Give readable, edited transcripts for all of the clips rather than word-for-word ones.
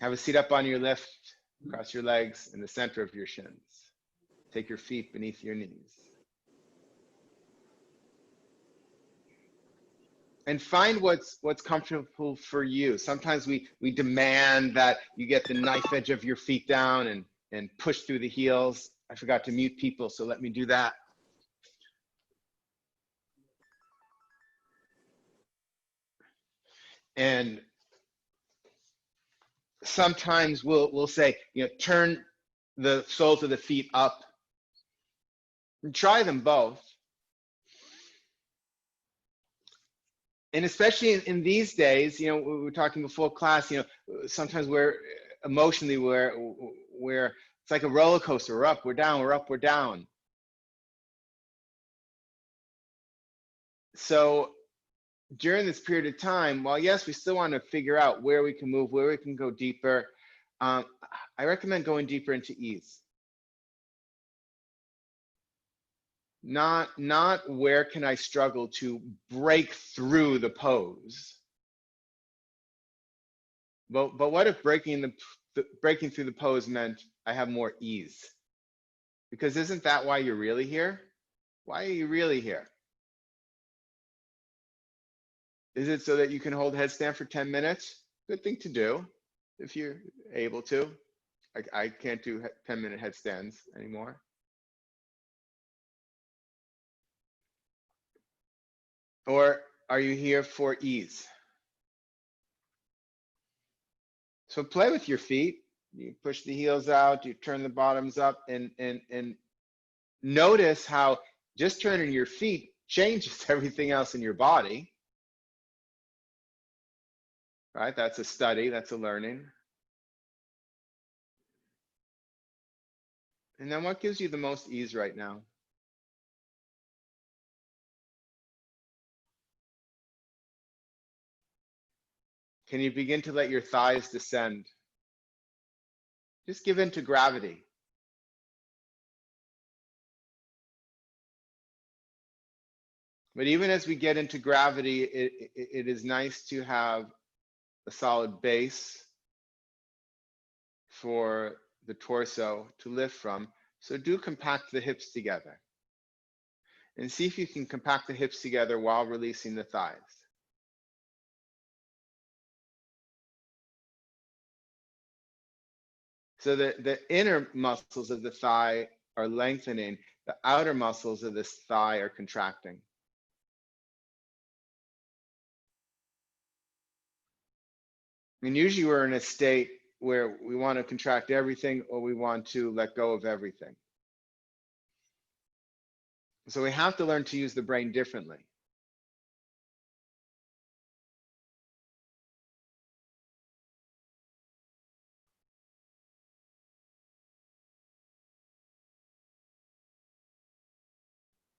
Have a seat up on your left, cross your legs in the center of your shins. Take your feet beneath your knees. And find what's comfortable for you. Sometimes we demand that you get the knife edge of your feet down and push through the heels. I forgot to mute people, so let me do that. And sometimes we'll say, turn the soles of the feet up. And try them both. And especially in these days, we were talking before class, sometimes we're emotionally, we're it's like a roller coaster. We're up, we're down, we're up, we're down. So during this period of time, while yes, we still want to figure out where we can move, where we can go deeper, I recommend going deeper into ease. Not where can I struggle to break through the pose, but what if breaking through the pose meant I have more ease? Because isn't that why you're really here? Why are you really here? Is it so that you can hold headstand for 10 minutes? Good thing to do if you're able to. I can't do 10-minute headstands anymore. Or are you here for ease? So play with your feet. You push the heels out, you turn the bottoms up, and notice how just turning your feet changes everything else in your body. Right? That's a study, that's a learning. And then what gives you the most ease right now? Can you begin to let your thighs descend? Just give in to gravity. But even as we get into gravity, it is nice to have a solid base for the torso to lift from. So do compact the hips together. And see if you can compact the hips together while releasing the thighs. So the inner muscles of the thigh are lengthening, the outer muscles of this thigh are contracting. And usually we're in a state where we want to contract everything or we want to let go of everything. So we have to learn to use the brain differently.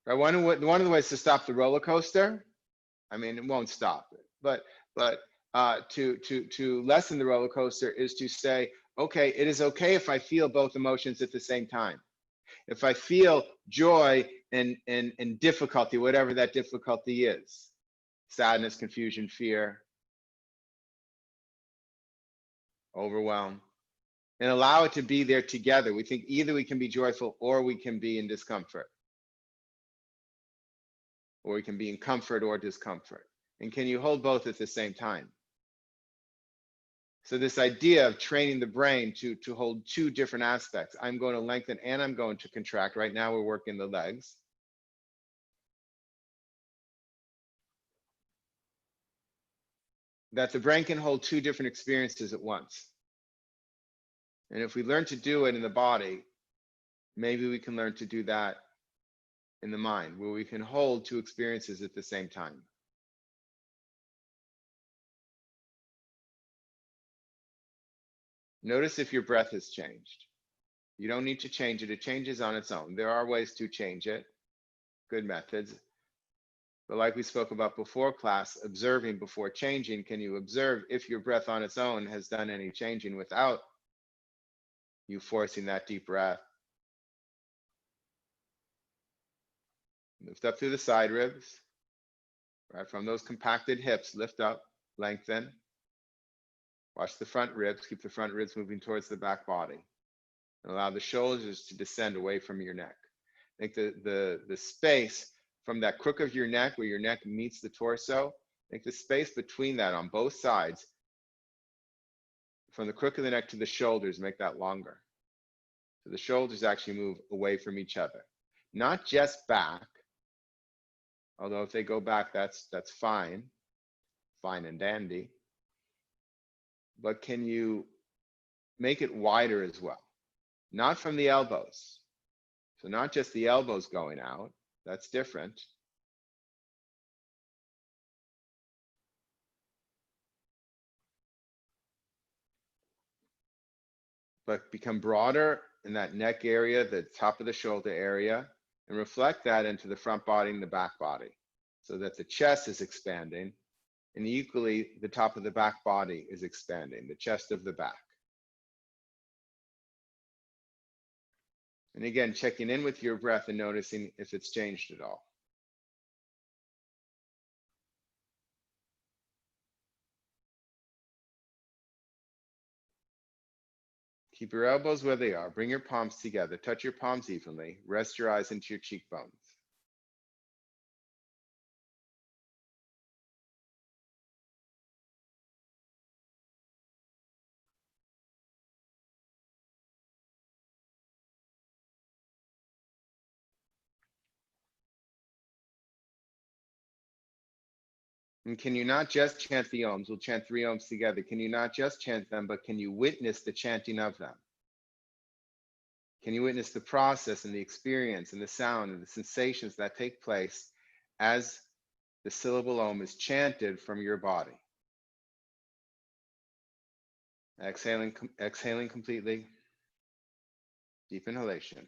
Right? One of the ways to stop the roller coaster, I mean, it won't stop it, but to lessen the roller coaster is to say, okay, it is okay if I feel both emotions at the same time. If I feel joy and difficulty, whatever that difficulty is, sadness, confusion, fear, overwhelm, and allow it to be there together. We think either we can be joyful or we can be in discomfort. Or we can be in comfort or discomfort. And can you hold both at the same time? So this idea of training the brain to hold two different aspects. I'm going to lengthen and I'm going to contract. Right now we're working the legs. That the brain can hold two different experiences at once. And if we learn to do it in the body, maybe we can learn to do that in the mind, where we can hold two experiences at the same time. Notice if your breath has changed. You don't need to change it. It changes on its own. There are ways to change it, good methods. But like we spoke about before class, observing before changing, can you observe if your breath on its own has done any changing without you forcing that deep breath? Lift up through the side ribs, right? From those compacted hips, lift up, lengthen. Watch the front ribs. Keep the front ribs moving towards the back body. And allow the shoulders to descend away from your neck. Make the space from that crook of your neck where your neck meets the torso, make the space between that on both sides, from the crook of the neck to the shoulders, make that longer. So the shoulders actually move away from each other. Not just back, although if they go back, that's fine and dandy. But can you make it wider as well? Not from the elbows. So not just the elbows going out, that's different. But become broader in that neck area, the top of the shoulder area, and reflect that into the front body and the back body so that the chest is expanding and equally the top of the back body is expanding, the chest of the back. And again, checking in with your breath and noticing if it's changed at all. Keep your elbows where they are. Bring your palms together. Touch your palms evenly. Rest your eyes into your cheekbones. And can you not just chant the Oms? We'll chant 3 Oms together. Can you not just chant them, but can you witness the chanting of them? Can you witness the process and the experience and the sound and the sensations that take place as the syllable Om is chanted from your body? Exhaling completely. Deep inhalation.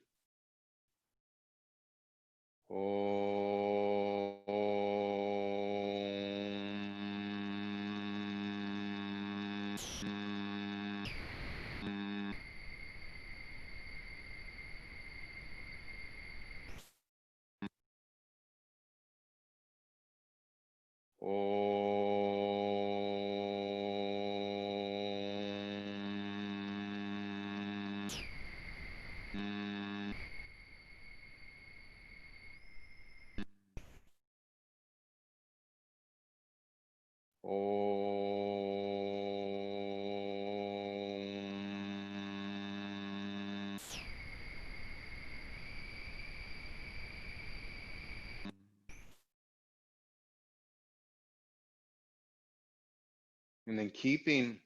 And then keeping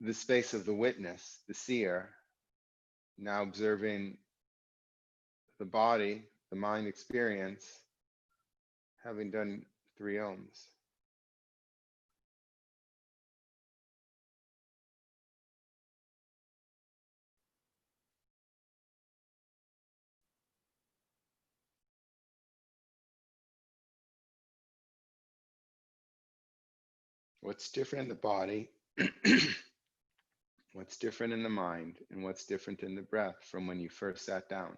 the space of the witness, the seer, now observing the body, the mind experience, having done 3 Oms. What's different in the body, what's different in the mind, and what's different in the breath from when you first sat down?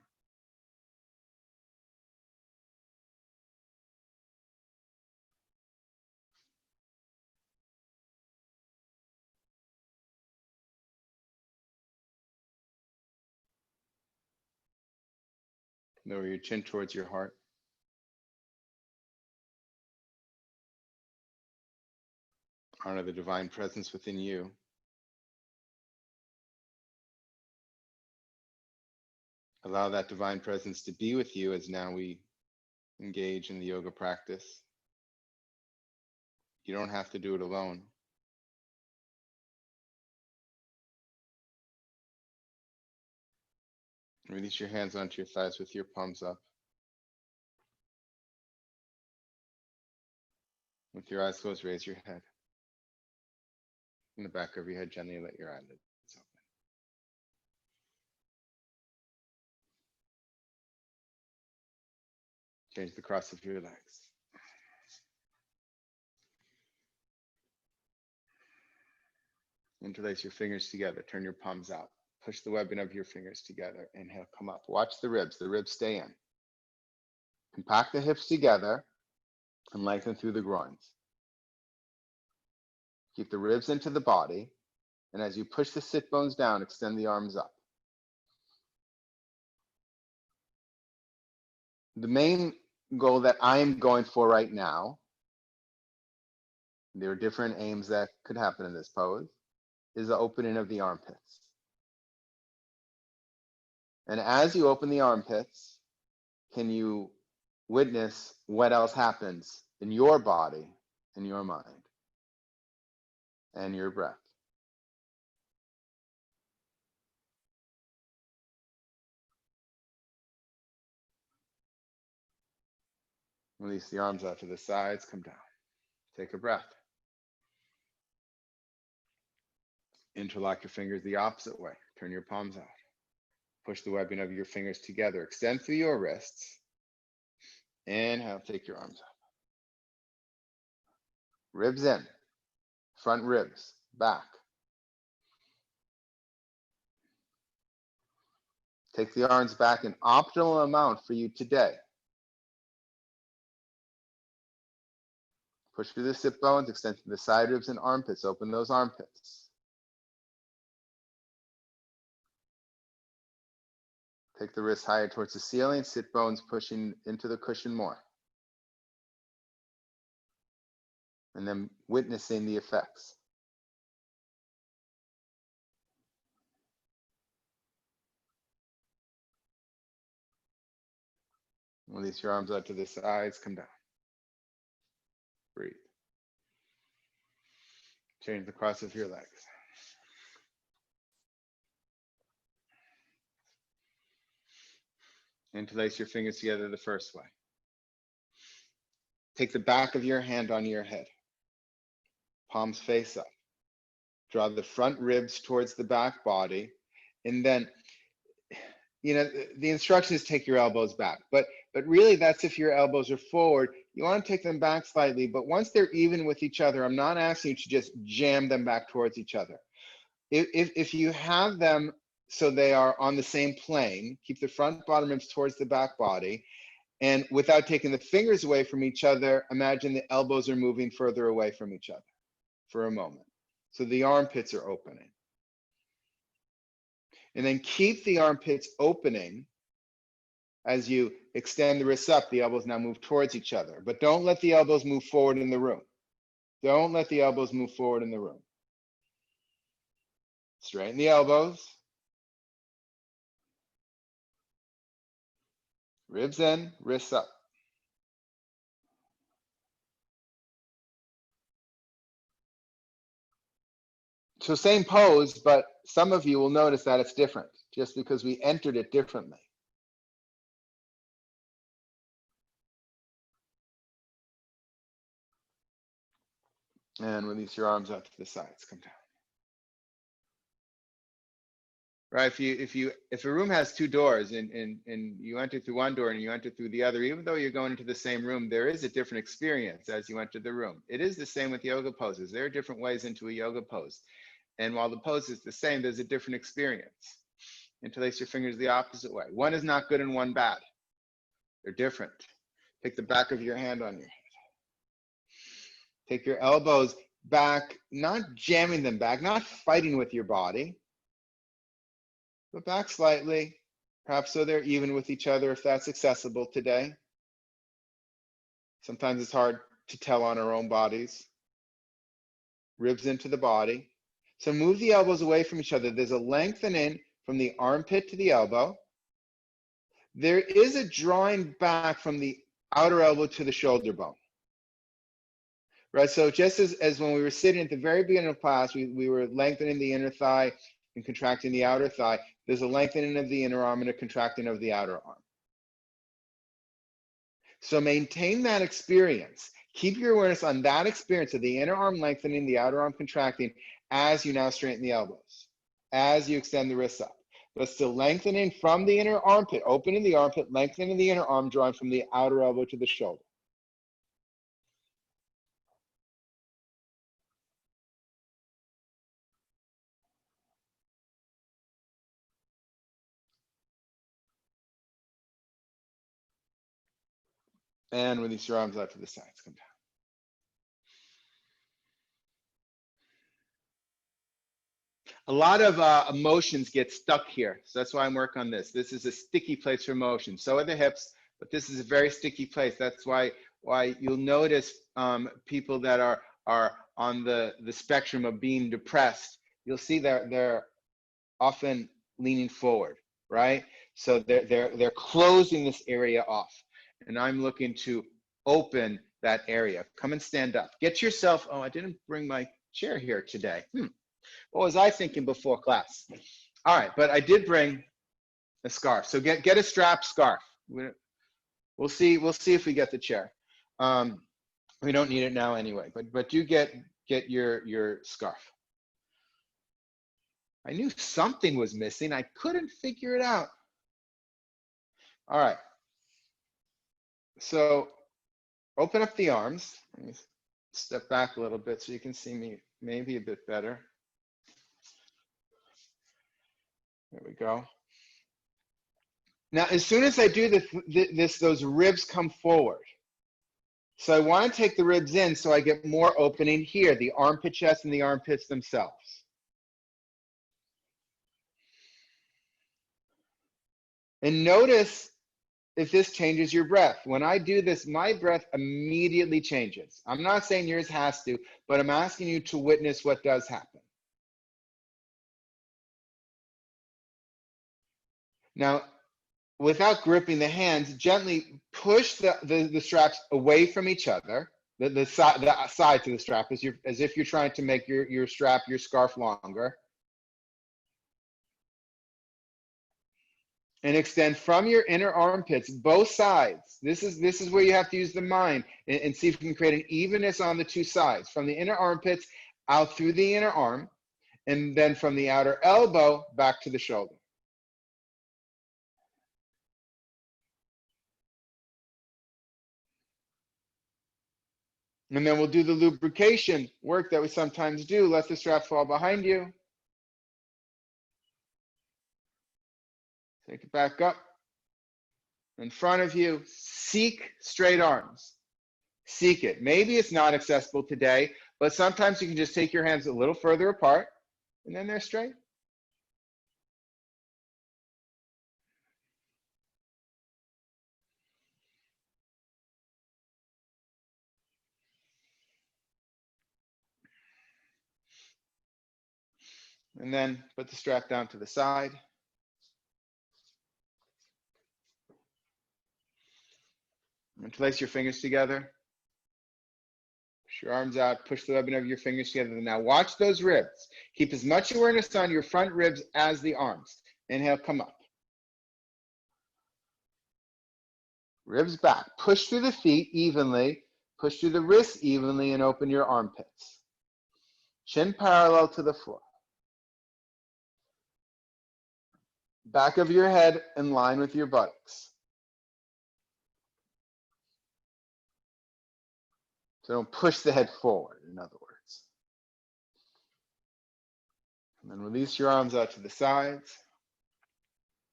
Lower your chin towards your heart. Honor the divine presence within you. Allow that divine presence to be with you as now we engage in the yoga practice. You don't have to do it alone. Release your hands onto your thighs with your palms up. With your eyes closed, raise your head. In the back of your head, gently let your eyelids open. Change the cross of your legs. Interlace your fingers together. Turn your palms out. Push the webbing of your fingers together. Inhale, come up. Watch the ribs. The ribs stay in. Compact the hips together and lengthen through the groins. Keep the ribs into the body. And as you push the sit bones down, extend the arms up. The main goal that I am going for right now, there are different aims that could happen in this pose, is the opening of the armpits. And as you open the armpits, can you witness what else happens in your body, in your mind, and your breath? Release the arms out to the sides, come down. Take a breath. Interlock your fingers the opposite way. Turn your palms out. Push the webbing of your fingers together. Extend through your wrists. Inhale, take your arms up. Ribs in. Front ribs, back. Take the arms back an optimal amount for you today. Push through the sit bones, extend through the side ribs and armpits. Open those armpits. Take the wrists higher towards the ceiling, sit bones pushing into the cushion more. And then witnessing the effects. Release your arms out to the sides, come down. Breathe. Change the cross of your legs. Interlace your fingers together the first way. Take the back of your hand onto your head. Palms face up. Draw the front ribs towards the back body. And then, the instruction is take your elbows back. But really, that's if your elbows are forward. You want to take them back slightly. But once they're even with each other, I'm not asking you to just jam them back towards each other. If you have them so they are on the same plane, keep the front bottom ribs towards the back body. And without taking the fingers away from each other, imagine the elbows are moving further away from each other for a moment. So the armpits are opening. And then keep the armpits opening as you extend the wrists up. The elbows now move towards each other. But don't let the elbows move forward in the room. Don't let the elbows move forward in the room. Straighten the elbows. Ribs in, wrists up. So same pose, but some of you will notice that it's different just because we entered it differently. And release your arms out to the sides, come down. Right, if a room has two doors and you enter through one door and you enter through the other, even though you're going into the same room, there is a different experience as you enter the room. It is the same with yoga poses. There are different ways into a yoga pose. And while the pose is the same, there's a different experience. Interlace your fingers the opposite way. One is not good and one bad. They're different. Take the back of your hand on your head. Take your elbows back, not jamming them back, not fighting with your body, but back slightly, perhaps so they're even with each other if that's accessible today. Sometimes it's hard to tell on our own bodies. Ribs into the body. So move the elbows away from each other. There's a lengthening from the armpit to the elbow. There is a drawing back from the outer elbow to the shoulder bone. Right, so just as when we were sitting at the very beginning of class, we were lengthening the inner thigh and contracting the outer thigh. There's a lengthening of the inner arm and a contracting of the outer arm. So maintain that experience. Keep your awareness on that experience of the inner arm lengthening, the outer arm contracting as you now straighten the elbows, as you extend the wrists up. But still lengthening from the inner armpit, opening the armpit, lengthening the inner arm, drawing from the outer elbow to the shoulder. And release your arms out to the sides, come down. A lot of emotions get stuck here. So that's why I'm working on this. This is a sticky place for emotion. So are the hips, but this is a very sticky place. That's why you'll notice people that are on the spectrum of being depressed. You'll see they're often leaning forward, right? So they're closing this area off. And I'm looking to open that area. Come and stand up. Get yourself, oh, I didn't bring my chair here today. What was I thinking before class? All right, but I did bring a scarf. So get a strap scarf. We'll see if we get the chair. We don't need it now anyway, but do get your scarf. I knew something was missing. I couldn't figure it out. All right. So open up the arms. Let me step back a little bit so you can see me maybe a bit better. There we go. Now, as soon as I do this, those ribs come forward. So I want to take the ribs in so I get more opening here, the armpit chest and the armpits themselves. And notice if this changes your breath. When I do this, my breath immediately changes. I'm not saying yours has to, but I'm asking you to witness what does happen. Now, without gripping the hands, gently push the straps away from each other, the sides of the strap, as if you're trying to make your scarf longer. And extend from your inner armpits, both sides. This is where you have to use the mind and see if you can create an evenness on the two sides. From the inner armpits out through the inner arm, and then from the outer elbow back to the shoulder. And then we'll do the lubrication work that we sometimes do. Let the strap fall behind you. Take it back up. In front of you, seek straight arms. Seek it. Maybe it's not accessible today, but sometimes you can just take your hands a little further apart and then they're straight. And then put the strap down to the side. Interlace your fingers together. Push your arms out, push the webbing of your fingers together. Now watch those ribs. Keep as much awareness on your front ribs as the arms. Inhale, come up. Ribs back. Push through the feet evenly. Push through the wrists evenly and open your armpits. Chin parallel to the floor. Back of your head in line with your buttocks. So don't push the head forward, in other words. And then release your arms out to the sides.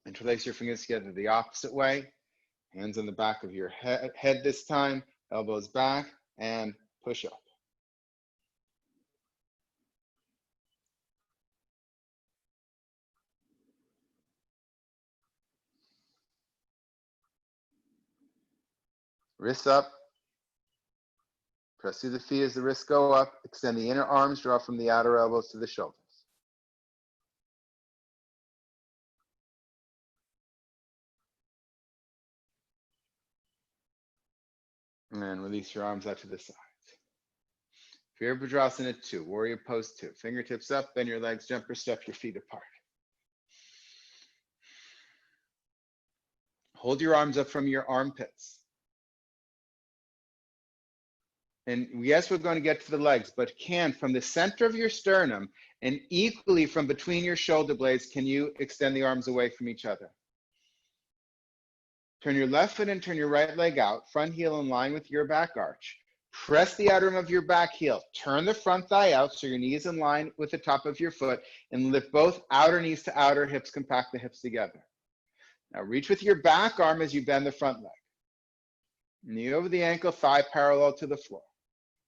Interlace your fingers together the opposite way. Hands on the back of your head this time. Elbows back and push up. Wrists up. Press through the feet as the wrists go up. Extend the inner arms, draw from the outer elbows to the shoulders. And then release your arms out to the sides. Virabhadrasana 2, Warrior Pose 2. Fingertips up, bend your legs, jumper step your feet apart. Hold your arms up from your armpits. And yes, we're going to get to the legs, but from the center of your sternum and equally from between your shoulder blades, can you extend the arms away from each other? Turn your left foot and turn your right leg out, front heel in line with your back arch. Press the outer rim of your back heel. Turn the front thigh out so your knee is in line with the top of your foot and lift both outer knees to outer hips, compact the hips together. Now reach with your back arm as you bend the front leg. Knee over the ankle, thigh parallel to the floor.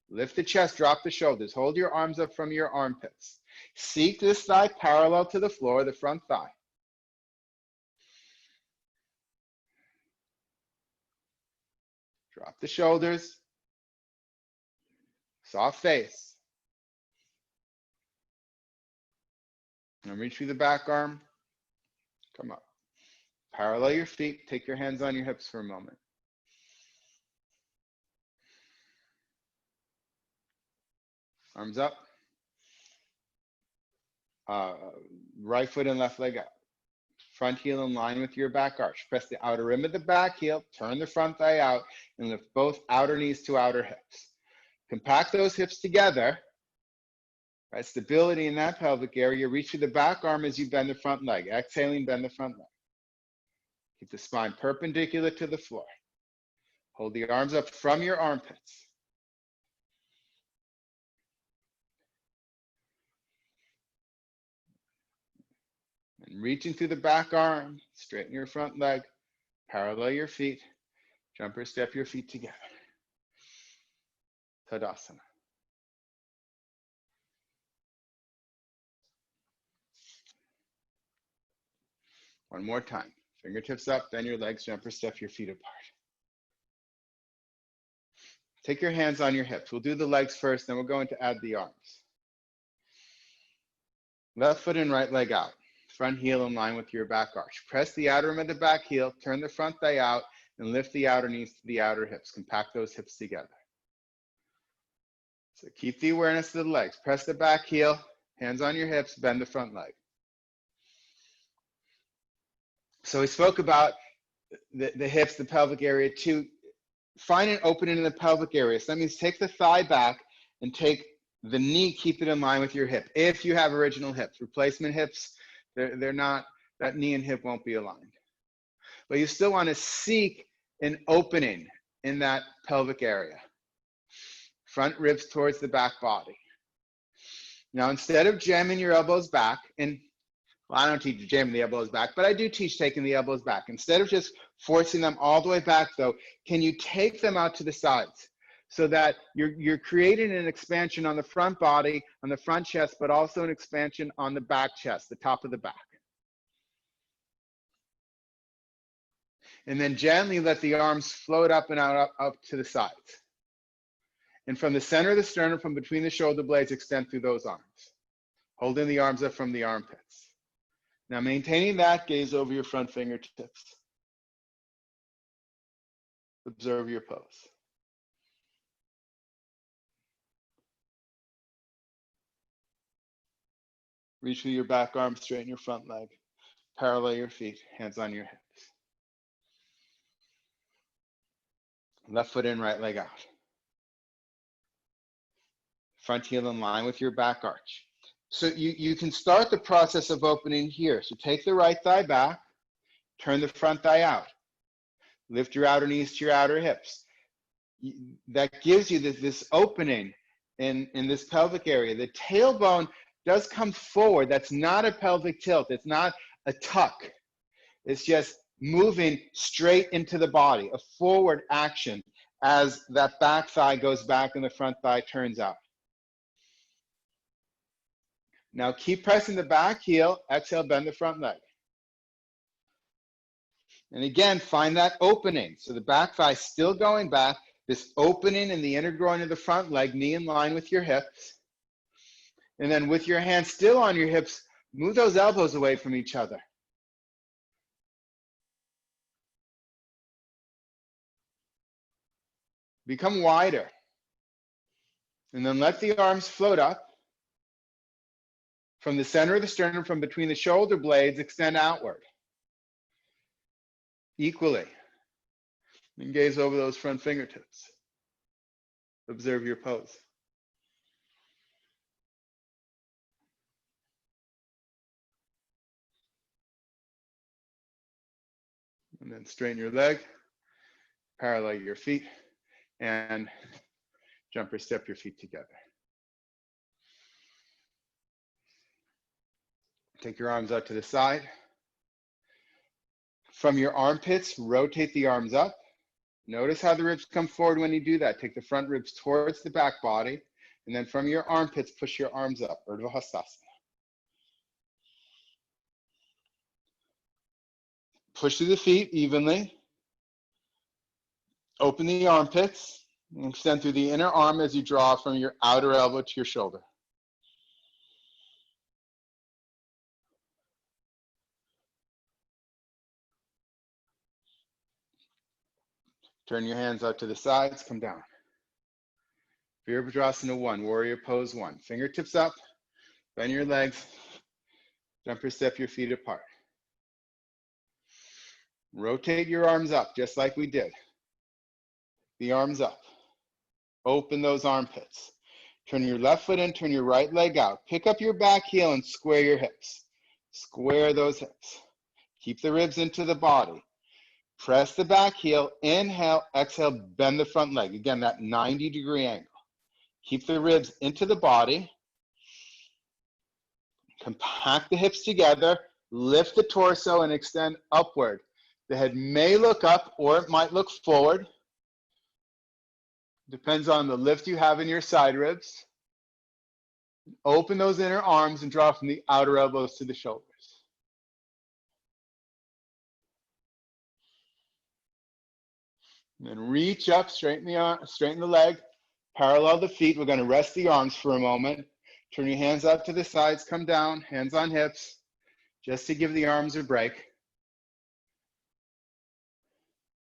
Lift the chest, drop the shoulders. Hold your arms up from your armpits. Seek this thigh parallel to the floor, the front thigh. Drop the shoulders. Soft face. And reach through the back arm. Come up. Parallel your feet. Take your hands on your hips for a moment. Arms up. Right foot and left leg out. Front heel in line with your back arch. Press the outer rim of the back heel. Turn the front thigh out and lift both outer knees to outer hips. Compact those hips together. Right, stability in that pelvic area. Reach through the back arm as you bend the front leg. Exhaling, bend the front leg. Keep the spine perpendicular to the floor. Hold the arms up from your armpits. And reaching through the back arm, straighten your front leg, parallel your feet, jump or step your feet together. Tadasana. One more time. Fingertips up, bend your legs, jump or step your feet apart. Take your hands on your hips. We'll do the legs first, then we're going to add the arms. Left foot and right leg out. Front heel in line with your back arch. Press the outer rim of the back heel, turn the front thigh out, and lift the outer knees to the outer hips. Compact those hips together. So keep the awareness of the legs. Press the back heel, hands on your hips, bend the front leg. So we spoke about the hips, the pelvic area, to find an opening in the pelvic area. So that means take the thigh back and take the knee, keep it in line with your hip. If you have original hips, replacement hips, they're not, that knee and hip won't be aligned. But you still want to seek an opening in that pelvic area. Front ribs towards the back body. Now, instead of jamming your elbows back, and well, I don't teach jamming the elbows back, but I do teach taking the elbows back. Instead of just forcing them all the way back, though, can you take them out to the sides so that you're creating an expansion on the front body, on the front chest, but also an expansion on the back chest, the top of the back. And then gently let the arms float up and out, up to the sides. And from the center of the sternum, from between the shoulder blades, extend through those arms, holding the arms up from the armpits. Now, maintaining that, gaze over your front fingertips. Observe your pose. Reach through your back arm, straighten your front leg, parallel your feet, hands on your hips. Left foot in, right leg out. Front heel in line with your back arch. So you can start the process of opening here. So take the right thigh back, turn the front thigh out. Lift your outer knees to your outer hips. That gives you this opening in this pelvic area. The tailbone does come forward. That's not a pelvic tilt. It's not a tuck. It's just moving straight into the body, a forward action as that back thigh goes back and the front thigh turns out. Now keep pressing the back heel, exhale, bend the front leg. And again, find that opening. So the back thigh still going back, this opening in the inner groin of the front leg, knee in line with your hips. And then with your hands still on your hips, move those elbows away from each other. Become wider. And then let the arms float up. From the center of the sternum, from between the shoulder blades, extend outward. Equally. And gaze over those front fingertips. Observe your pose. And then straighten your leg, parallel your feet, and jump or step your feet together. Take your arms out to the side. From your armpits, rotate the arms up. Notice how the ribs come forward when you do that. Take the front ribs towards the back body, and then from your armpits, push your arms up, Urdhva Hastasana. Push through the feet evenly. Open the armpits, and extend through the inner arm as you draw from your outer elbow to your shoulder. Turn your hands out to the sides, come down. Virabhadrasana 1, warrior pose 1. Fingertips up, bend your legs, jump or step your feet apart. Rotate your arms up, just like we did. The arms up. Open those armpits. Turn your left foot in, turn your right leg out. Pick up your back heel and square your hips. Square those hips. Keep the ribs into the body. Press the back heel, inhale, exhale, bend the front leg. Again, that 90-degree angle. Keep the ribs into the body. Compact the hips together, lift the torso and extend upward. The head may look up or it might look forward. Depends on the lift you have in your side ribs. Open those inner arms and draw from the outer elbows to the shoulders. And then reach up, straighten the leg, parallel the feet. We're going to rest the arms for a moment. Turn your hands out to the sides, come down, hands on hips, just to give the arms a break.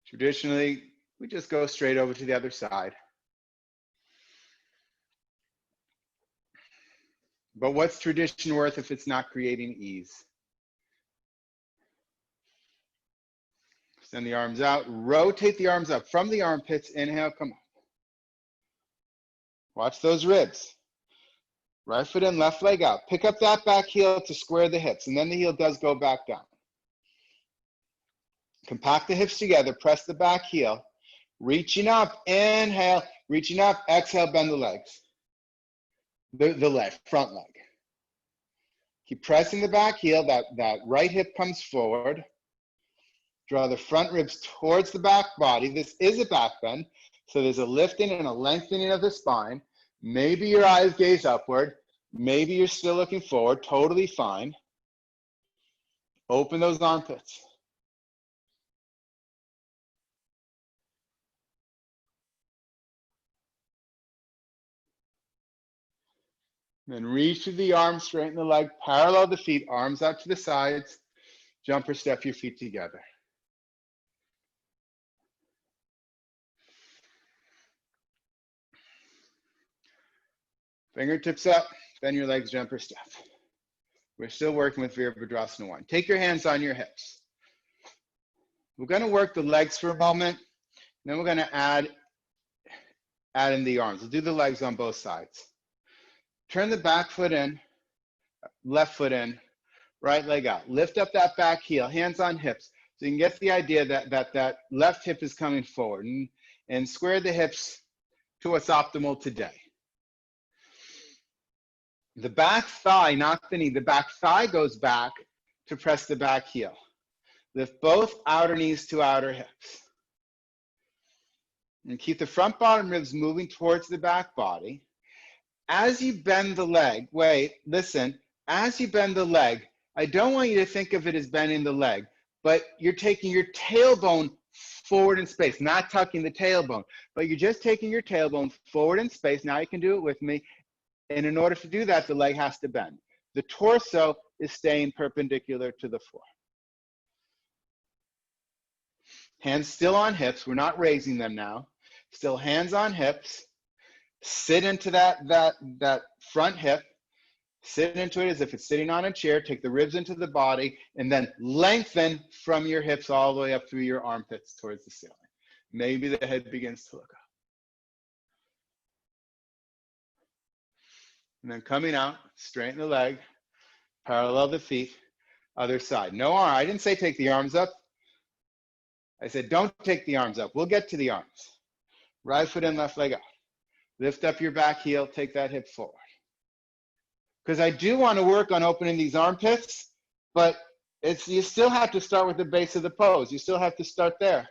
Traditionally, we just go straight over to the other side. But what's tradition worth if it's not creating ease? Extend the arms out, rotate the arms up from the armpits, inhale, come up. Watch those ribs. Right foot in, left leg out. Pick up that back heel to square the hips, and then the heel does go back down. Compact the hips together, press the back heel. Reaching up, inhale, reaching up, exhale, bend the legs. The leg, front leg. Keep pressing the back heel, that right hip comes forward. Draw the front ribs towards the back body. This is a back bend, so there's a lifting and a lengthening of the spine. Maybe your eyes gaze upward. Maybe you're still looking forward, totally fine. Open those armpits. Then reach through the arms, straighten the leg, parallel the feet, arms out to the sides, jump or step your feet together. Fingertips up, bend your legs, jump or step. We're still working with Virabhadrasana 1. Take your hands on your hips. We're going to work the legs for a moment, then we're going to add in the arms. We'll do the legs on both sides. Turn the back foot in, left foot in, right leg out. Lift up that back heel, hands on hips. So you can get the idea that left hip is coming forward, and square the hips to what's optimal today. The back thigh, not the knee, the back thigh goes back to press the back heel. Lift both outer knees to outer hips. And keep the front bottom ribs moving towards the back body. As you bend the leg, listen, as you bend the leg, I don't want you to think of it as bending the leg, but you're taking your tailbone forward in space, not tucking the tailbone, but you're just taking your tailbone forward in space. Now you can do it with me. And in order to do that, the leg has to bend. The torso is staying perpendicular to the floor. Hands still on hips. We're not raising them now. Still hands on hips. Sit into that front hip. Sit into it as if it's sitting on a chair. Take the ribs into the body, and then lengthen from your hips all the way up through your armpits towards the ceiling. Maybe the head begins to look up. And then coming out, straighten the leg, parallel the feet, other side. No arm. I didn't say take the arms up. I said don't take the arms up. We'll get to the arms. Right foot in, left leg out. Lift up your back heel, take that hip forward. Because I do want to work on opening these armpits, but you still have to start with the base of the pose. You still have to start there.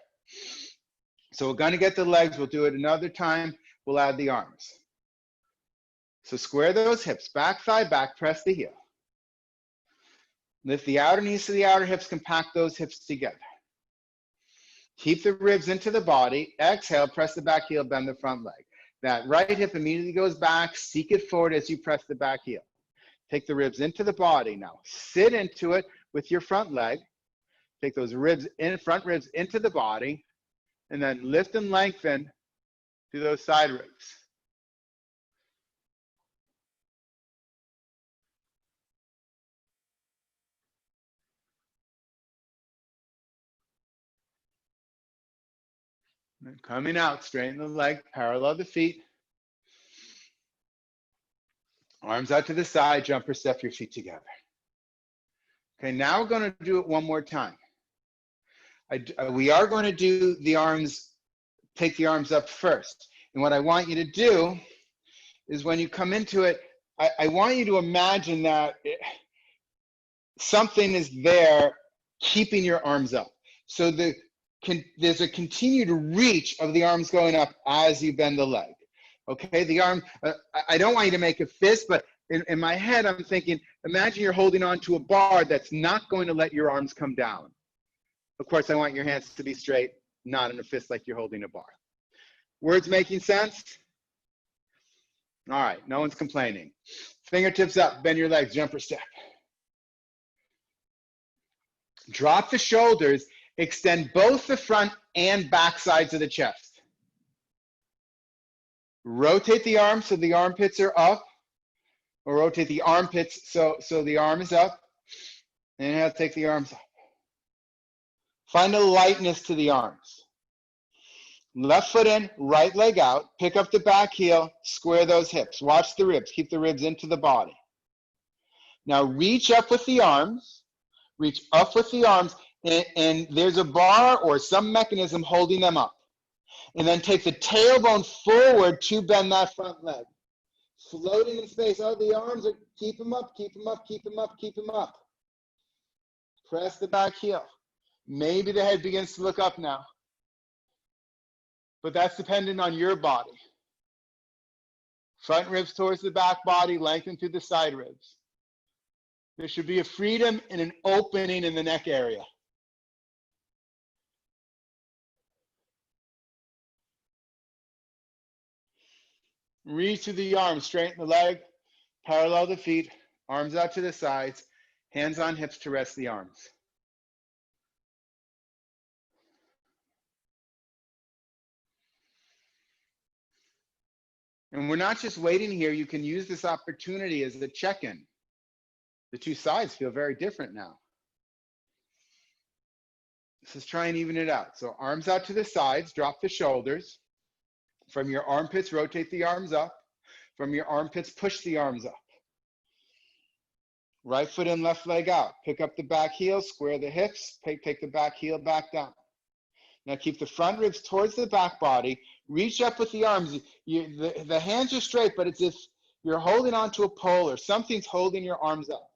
So we're going to get the legs. We'll do it another time. We'll add the arms. So square those hips, back thigh back, press the heel. Lift the outer knees to the outer hips, compact those hips together. Keep the ribs into the body. Exhale, press the back heel, bend the front leg. That right hip immediately goes back. Seek it forward as you press the back heel. Take the ribs into the body now. Sit into it with your front leg. Take those ribs in, front ribs into the body, and then lift and lengthen through those side ribs. And then coming out, straighten the leg, parallel the feet. Arms out to the side, jumper step your feet together. Okay, now we're going to do it one more time. We are going to do the arms, take the arms up first. And what I want you to do is when you come into it, I want you to imagine that something is there keeping your arms up. So there's a continued reach of the arms going up as you bend the leg. Okay, the arm, I don't want you to make a fist, but in my head, I'm thinking, imagine you're holding on to a bar that's not going to let your arms come down. Of course, I want your hands to be straight, not in a fist like you're holding a bar. Words making sense? All right, no one's complaining. Fingertips up, bend your legs, jumper step. Drop the shoulders, extend both the front and back sides of the chest. Rotate the arms so the armpits are up, or rotate the armpits so the arm is up. Inhale, take the arms up. Find a lightness to the arms. Left foot in, right leg out. Pick up the back heel, square those hips. Watch the ribs, keep the ribs into the body. Now reach up with the arms, reach up with the arms, and there's a bar or some mechanism holding them up. And then take the tailbone forward to bend that front leg. Floating in space. Oh, the arms are, keep them up, keep them up, keep them up, keep them up. Press the back heel. Maybe the head begins to look up now. But that's dependent on your body. Front ribs towards the back body, lengthen through the side ribs. There should be a freedom and an opening in the neck area. Reach through the arms, straighten the leg, parallel the feet, arms out to the sides, hands on hips to rest the arms. And we're not just waiting here. You can use this opportunity as a check-in. The two sides feel very different now. Let's try and even it out. So arms out to the sides, drop the shoulders. From your armpits, rotate the arms up. From your armpits, push the arms up. Right foot in, left leg out. Pick up the back heel, square the hips, take the back heel back down. Now keep the front ribs towards the back body. Reach up with the arms. The hands are straight, but it's as if you're holding onto a pole or something's holding your arms up.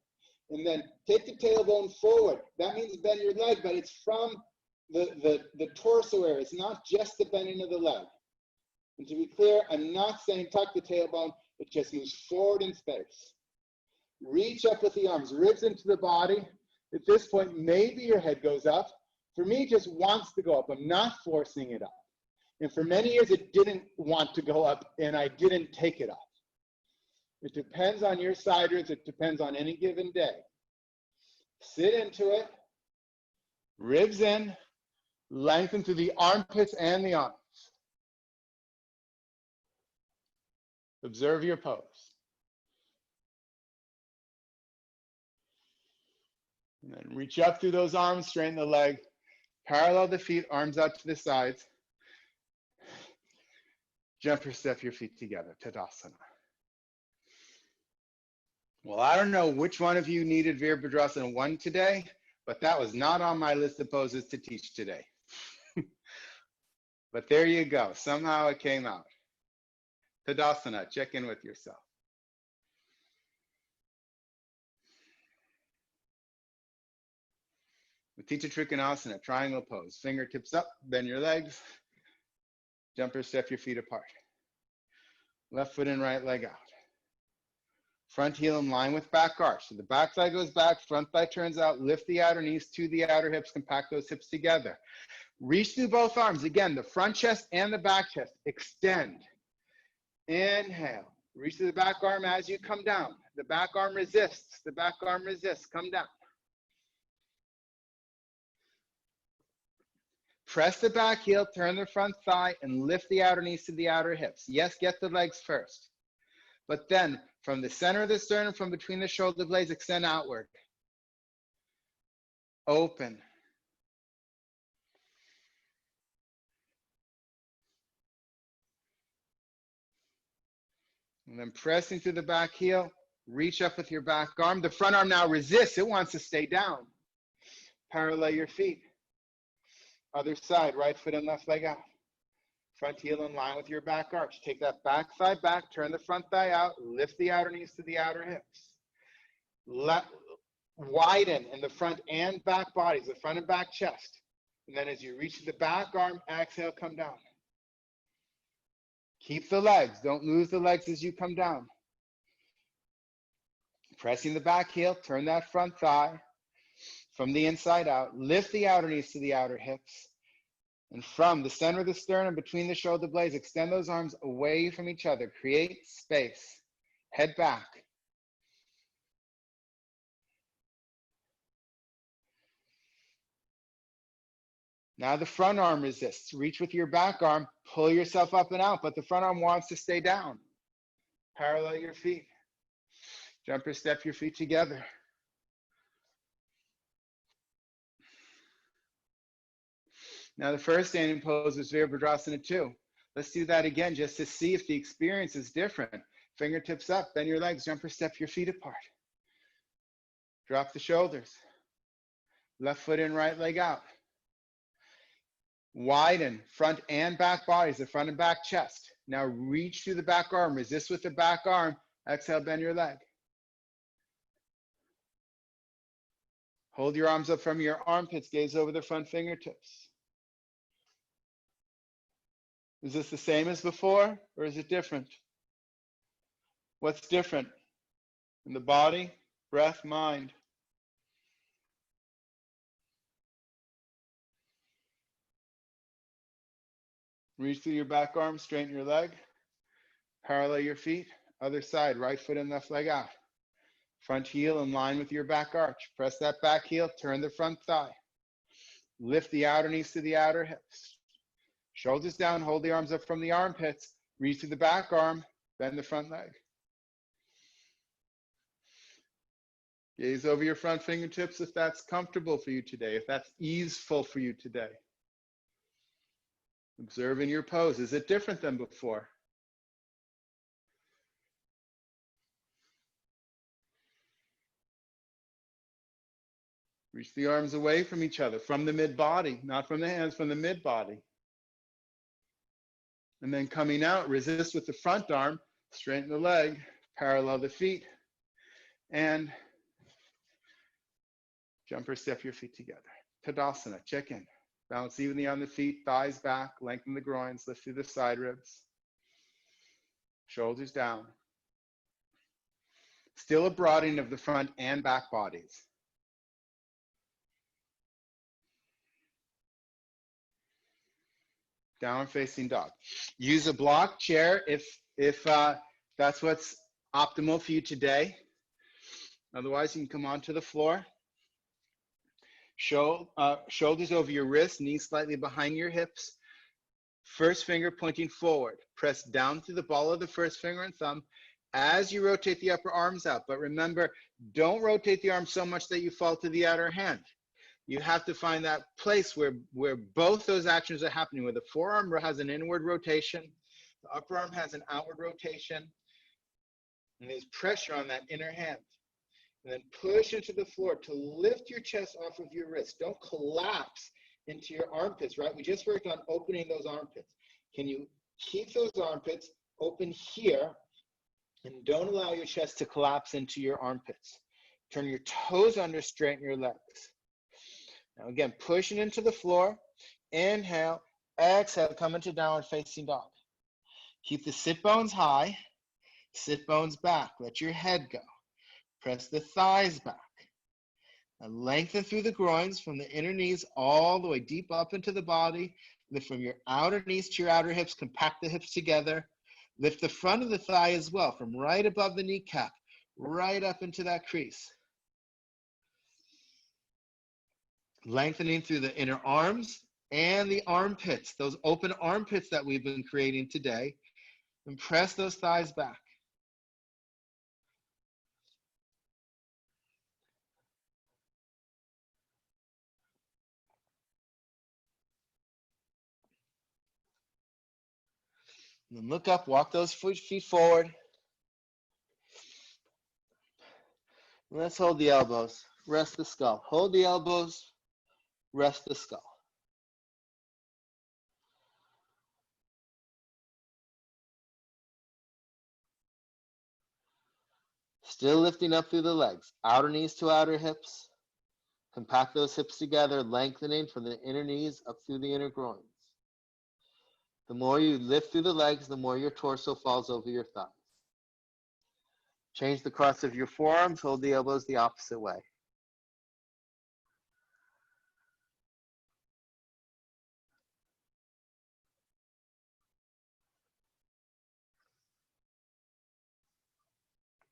And then take the tailbone forward. That means bend your leg, but it's from the torso area. It's not just the bending of the leg. And to be clear, I'm not saying tuck the tailbone. It just moves forward in space. Reach up with the arms, ribs into the body. At this point, maybe your head goes up. For me, it just wants to go up. I'm not forcing it up. And for many years, it didn't want to go up, and I didn't take it up. It depends on your side ribs. It depends on any given day. Sit into it. Ribs in. Lengthen through the armpits and the arms. Observe your pose. And then reach up through those arms, straighten the leg, parallel the feet, arms out to the sides. Jump or step your feet together, Tadasana. Well, I don't know which one of you needed Virabhadrasana 1 today, but that was not on my list of poses to teach today. But there you go. Somehow it came out. Tadasana, check in with yourself. Utthita Trikonasana, triangle pose. Fingertips up, bend your legs. Jump or step your feet apart. Left foot in, right leg out. Front heel in line with back arch. So the back thigh goes back, front thigh turns out, lift the outer knees to the outer hips, compact those hips together. Reach through both arms. Again, the front chest and the back chest. Extend. Inhale. Reach through the back arm as you come down. The back arm resists. The back arm resists. Come down. Press the back heel, turn the front thigh, and lift the outer knees to the outer hips. Yes, get the legs first. But then, from the center of the sternum, from between the shoulder blades, extend outward. Open. And then pressing through the back heel, reach up with your back arm. The front arm now resists. It wants to stay down. Parallel your feet. Other side, right foot and left leg out. Front heel in line with your back arch. Take that back thigh back, turn the front thigh out, lift the outer knees to the outer hips. Widen in the front and back bodies, the front and back chest. And then as you reach the back arm, exhale, come down. Keep the legs. Don't lose the legs as you come down. Pressing the back heel, turn that front thigh from the inside out. Lift the outer knees to the outer hips. And from the center of the sternum, between the shoulder blades, extend those arms away from each other. Create space. Head back. Now the front arm resists. Reach with your back arm, pull yourself up and out, but the front arm wants to stay down. Parallel your feet. Jump or step your feet together. Now the first standing pose was Virabhadrasana 2. Let's do that again just to see if the experience is different. Fingertips up, bend your legs, jump or step your feet apart. Drop the shoulders. Left foot in, right leg out. Widen front and back bodies, the front and back chest. Now reach through the back arm, resist with the back arm. Exhale, bend your leg. Hold your arms up from your armpits, gaze over the front fingertips. Is this the same as before, or is it different? What's different in the body, breath, mind? Reach through your back arm, straighten your leg, parallel your feet. Other side, right foot and left leg out. Front heel in line with your back arch. Press that back heel, turn the front thigh. Lift the outer knees to the outer hips. Shoulders down, hold the arms up from the armpits. Reach through the back arm, bend the front leg. Gaze over your front fingertips if that's comfortable for you today, if that's easeful for you today. Observe in your pose. Is it different than before? Reach the arms away from each other, from the mid-body, not from the hands, from the mid-body. And then coming out, resist with the front arm, straighten the leg, parallel the feet, and jump or step your feet together. Tadasana, check in. Balance evenly on the feet, thighs back, lengthen the groins, lift through the side ribs. Shoulders down. Still a broadening of the front and back bodies. Downward facing dog. Use a block chair if that's what's optimal for you today. Otherwise, you can come onto the floor. Shoulders over your wrists, knees slightly behind your hips. First finger pointing forward. Press down through the ball of the first finger and thumb as you rotate the upper arms out. But remember, don't rotate the arms so much that you fall to the outer hand. You have to find that place where both those actions are happening, where the forearm has an inward rotation, the upper arm has an outward rotation, and there's pressure on that inner hand. And then push into the floor to lift your chest off of your wrist. Don't collapse into your armpits, right? We just worked on opening those armpits. Can you keep those armpits open here and don't allow your chest to collapse into your armpits? Turn your toes under, straighten your legs. Now again, pushing into the floor. Inhale, Exhale, come into downward facing dog. Keep the sit bones high, sit bones back. Let your head go. Press the thighs back. And lengthen through the groins from the inner knees all the way deep up into the body. Lift from your outer knees to your outer hips. Compact the hips together. Lift the front of the thigh as well, from right above the kneecap, right up into that crease. Lengthening through the inner arms and the armpits, those open armpits that we've been creating today. And press those thighs back. And then look up, walk those feet forward. Let's hold the elbows, rest the skull. Hold the elbows, rest the skull. Still lifting up through the legs, outer knees to outer hips. Compact those hips together, lengthening from the inner knees up through the inner groins. The more you lift through the legs, the more your torso falls over your thighs. Change the cross of your forearms, hold the elbows the opposite way.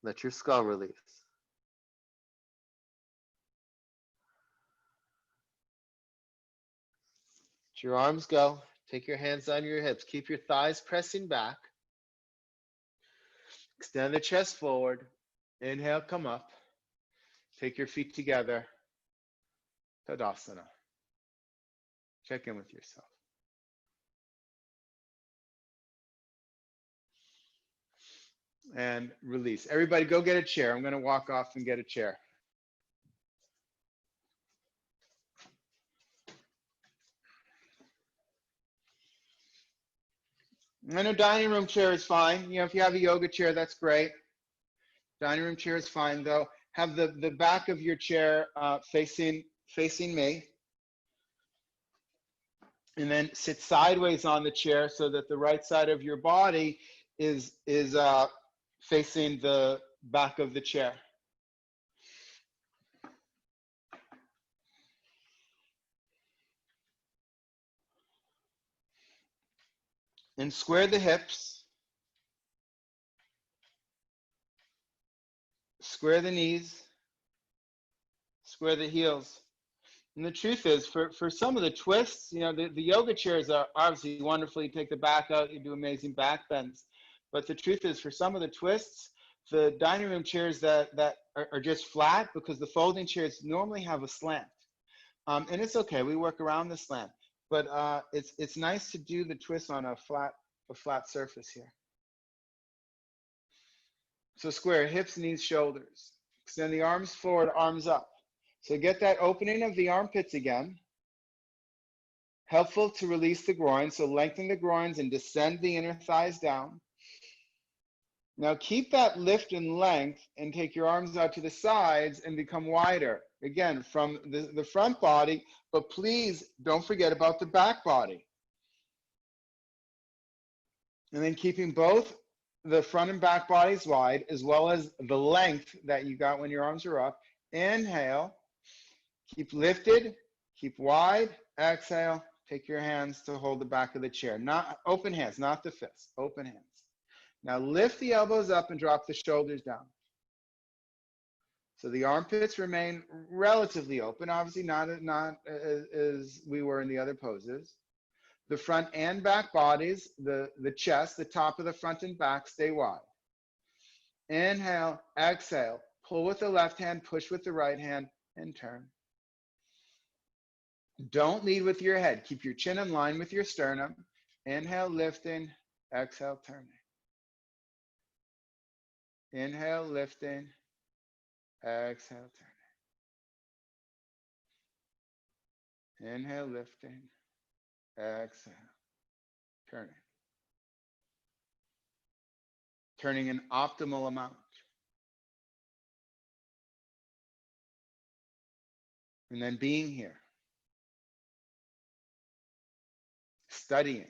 Let your skull release. Let your arms go. Take your hands on your hips. Keep your thighs pressing back. Extend the chest forward. Inhale, come up. Take your feet together. Tadasana. Check in with yourself. And release. Everybody go get a chair. I'm going to walk off and get a chair. And a dining room chair is fine. You know, if you have a yoga chair, that's great. Dining room chair is fine, though. Have the back of your chair facing me. And then sit sideways on the chair so that the right side of your body is facing the back of the chair. And square the hips. Square the knees. Square the heels. And the truth is, for some of the twists, you know, the yoga chairs are obviously wonderful. You take the back out, you do amazing back bends. But the truth is, for some of the twists, the dining room chairs that are just flat, because the folding chairs normally have a slant. And it's okay, we work around the slant. But it's nice to do the twist on a flat surface here. So square hips, knees, shoulders. Extend the arms forward, arms up. So get that opening of the armpits again. Helpful to release the groin. So lengthen the groins and descend the inner thighs down. Now keep that lift and length and take your arms out to the sides and become wider. Again, from the front body, but please don't forget about the back body. And then keeping both the front and back bodies wide, as well as the length that you got when your arms are up. Inhale. Keep lifted, keep wide, exhale, take your hands to hold the back of the chair. Not open hands, not the fists, open hands. Now lift the elbows up and drop the shoulders down. So the armpits remain relatively open, obviously not as we were in the other poses. The front and back bodies, the chest, the top of the front and back stay wide. Inhale, exhale, pull with the left hand, push with the right hand, and turn. Don't lead with your head. Keep your chin in line with your sternum. Inhale, lifting. Exhale, turning. Inhale, lifting. Exhale, turning. Inhale, lifting. Exhale, turning. Turning an optimal amount. And then being here. studying.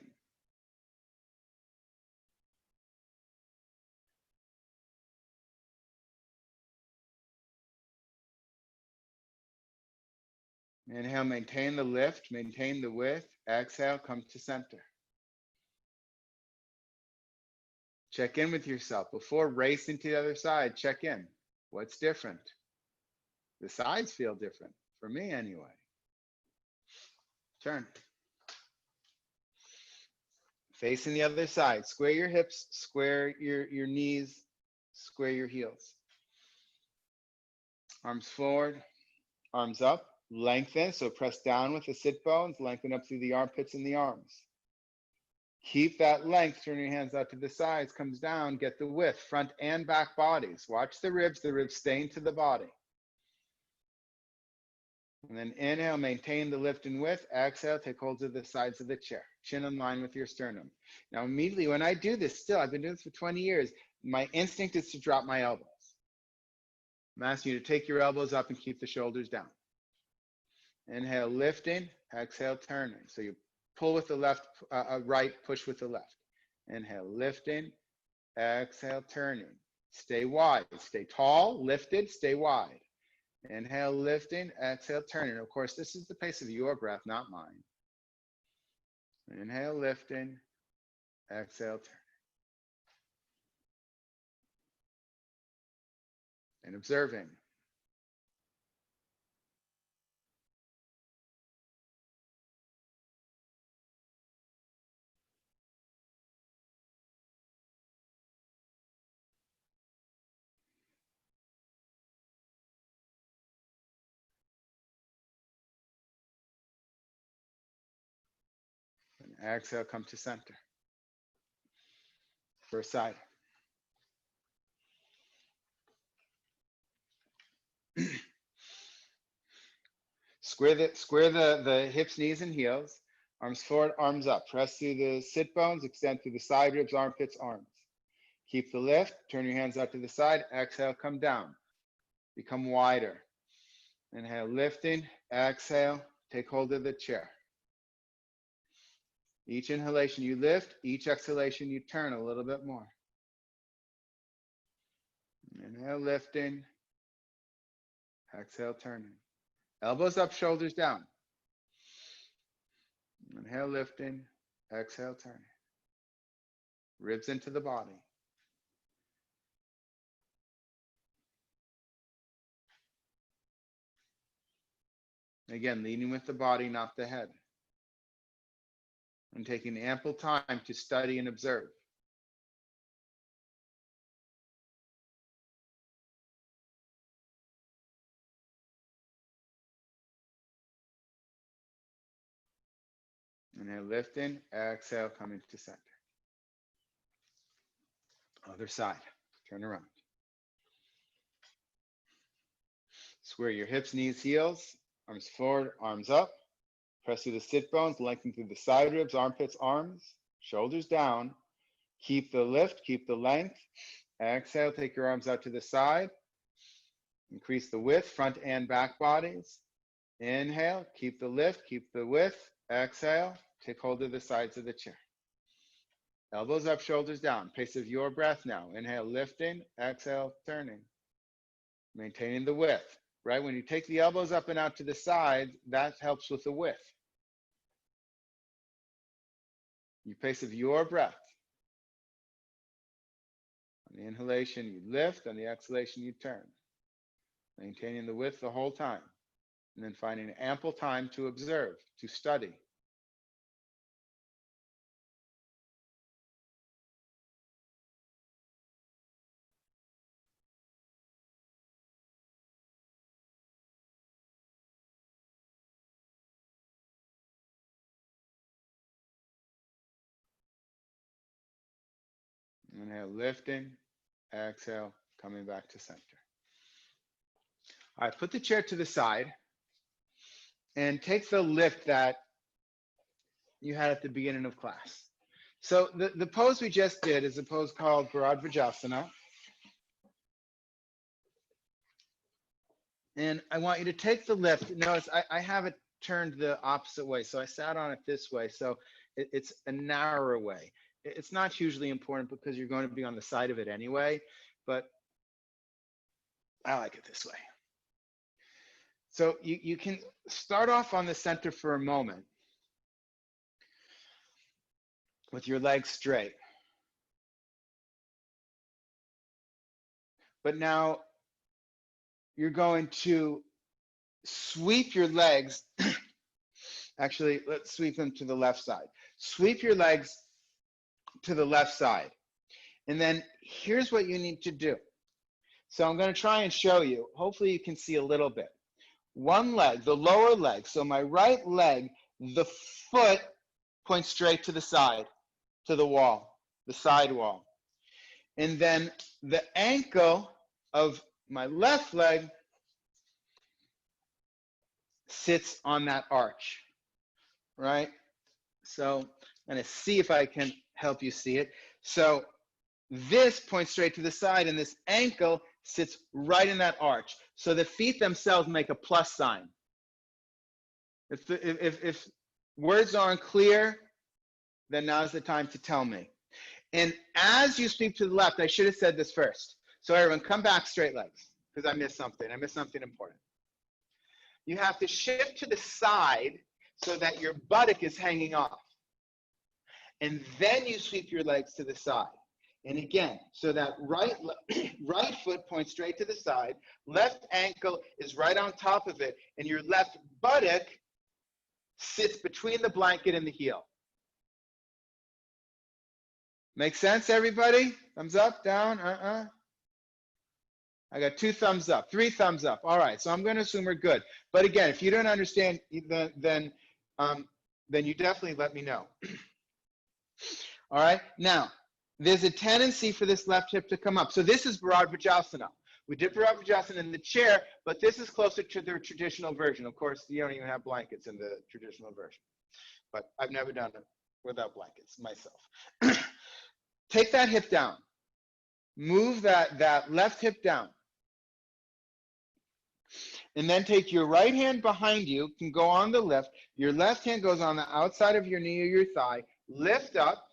Inhale, maintain the lift, maintain the width. Exhale, come to center. Check in with yourself. Before racing to the other side, check in. What's different? The sides feel different, for me anyway. Turn. Facing the other side. Square your hips, square your knees, square your heels. Arms forward, arms up, lengthen. So press down with the sit bones, lengthen up through the armpits and the arms. Keep that length, turn your hands out to the sides, comes down, get the width, front and back bodies. Watch the ribs staying to the body. And then inhale, maintain the lift and width. Exhale, take hold of the sides of the chair. Chin in line with your sternum. Now, immediately when I do this, still, I've been doing this for 20 years, my instinct is to drop my elbows. I'm asking you to take your elbows up and keep the shoulders down. Inhale, lifting. Exhale, turning. So you pull with the left, right, push with the left. Inhale, lifting. Exhale, turning. Stay wide. Stay tall, lifted, stay wide. Inhale, lifting. Exhale, turning. Of course, this is the pace of your breath, not mine. Inhale, lifting. Exhale, turning. And observing. And exhale, come to center. First side. Square the hips, knees, and heels. Arms forward, arms up. Press through the sit bones, extend through the side ribs, armpits, arms. Keep the lift, turn your hands out to the side. Exhale, come down. Become wider. Inhale, lifting. Exhale, take hold of the chair. Each inhalation you lift, each exhalation you turn a little bit more. Inhale, lifting. Exhale, turning. Elbows up, shoulders down. Inhale, lifting. Exhale, turning. Ribs into the body. Again, leading with the body, not the head. And taking ample time to study and observe. Inhale, lifting. Exhale, coming to center. Other side. Turn around. Square your hips, knees, heels. Arms forward, arms up. Press through the sit bones, lengthen through the side ribs, armpits, arms. Shoulders down. Keep the lift, keep the length. Exhale, take your arms out to the side. Increase the width, front and back bodies. Inhale, keep the lift, keep the width. Exhale, take hold of the sides of the chair. Elbows up, shoulders down. Pace of your breath now. Inhale, lifting. Exhale, turning. Maintaining the width, right? When you take the elbows up and out to the side, that helps with the width. You pace of your breath. On the inhalation, you lift. On the exhalation, you turn. Maintaining the width the whole time. And then finding ample time to observe, to study. Inhale, lifting. Exhale, coming back to center. All right, put the chair to the side and take the lift that you had at the beginning of class. So the pose we just did is a pose called Bharadvajasana. And I want you to take the lift. Notice I have it turned the opposite way. So I sat on it this way. So It's a narrower way. It's not hugely important because you're going to be on the side of it anyway, but I like it this way. So you can start off on the center for a moment with your legs straight. But now you're going to sweep your legs. Actually, let's sweep them to the left side. Sweep your legs to the left side. And then here's what you need to do. So I'm going to try and show you. Hopefully you can see a little bit. One leg, the lower leg. So my right leg, the foot points straight to the side, to the wall, the side wall. And then the ankle of my left leg sits on that arch, right? So I'm going to see if I can help you see it. So this points straight to the side, and this ankle sits right in that arch. So the feet themselves make a plus sign. If words aren't clear, then now's the time to tell me. And as you speak to the left, I should have said this first. So everyone, come back straight legs, because I missed something. I missed something important. You have to shift to the side so that your buttock is hanging off. And then you sweep your legs to the side. And again, so that right foot points straight to the side, left ankle is right on top of it, and your left buttock sits between the blanket and the heel. Make sense, everybody? Thumbs up, down, I got 2 thumbs up, 3 thumbs up. All right, so I'm going to assume we're good. But again, if you don't understand, then you definitely let me know. All right, now, there's a tendency for this left hip to come up. So this is Bharadvajasana. We did Bharadvajasana in the chair, but this is closer to the traditional version. Of course, you don't even have blankets in the traditional version. But I've never done it without blankets myself. Take that hip down. Move that left hip down. And then take your right hand behind you, can go on the lift. Your left hand goes on the outside of your knee or your thigh. Lift up,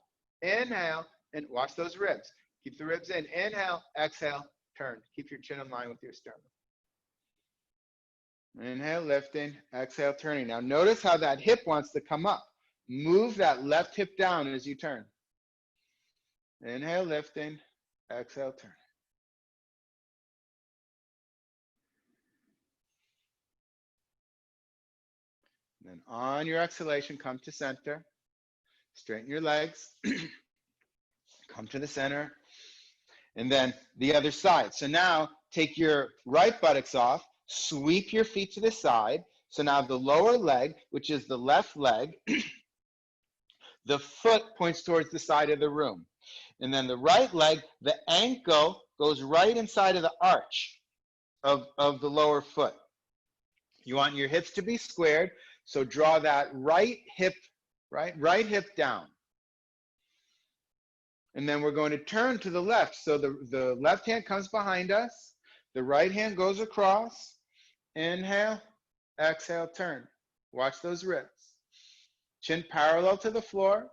inhale, and watch those ribs. Keep the ribs in. Inhale, exhale, turn. Keep your chin in line with your sternum. Inhale, lifting, exhale, turning. Now notice how that hip wants to come up. Move that left hip down as you turn. Inhale, lifting, exhale, turn. Then on your exhalation, come to center. Straighten your legs. Come to the center. And then the other side. So now take your right buttocks off. Sweep your feet to the side. So now the lower leg, which is the left leg, the foot points towards the side of the room. And then the right leg, the ankle goes right inside of the arch of the lower foot. You want your hips to be squared. So draw that right hip down. And then we're going to turn to the left. So the left hand comes behind us. The right hand goes across. Inhale, exhale, turn. Watch those ribs. Chin parallel to the floor.